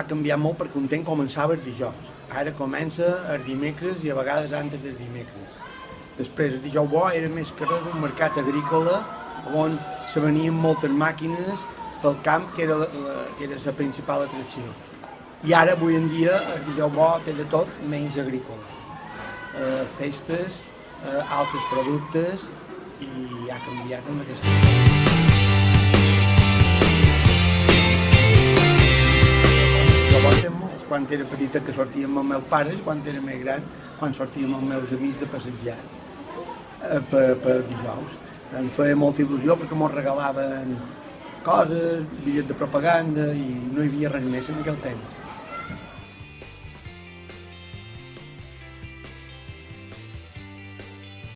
ha canviat molt perquè un temps començava els dijous. Ara comença els dimecres i a vegades antes dels dimecres. Després, el dijous bo era més que res un mercat agrícola on se venien moltes màquines pel camp, que era la principal atracció. I ara, avui en dia, el dijous bo té de tot menys agrícola. Festes, altres productes, i ha canviat amb aquesta cosa. Quan era petita que sortíem amb els meus pares, quan era més gran, quan sortíem amb els meus amics a passejar per dijous. Em feia molta il·lusió perquè ens regalaven coses, bitllets de propaganda i no hi havia res més en aquell temps.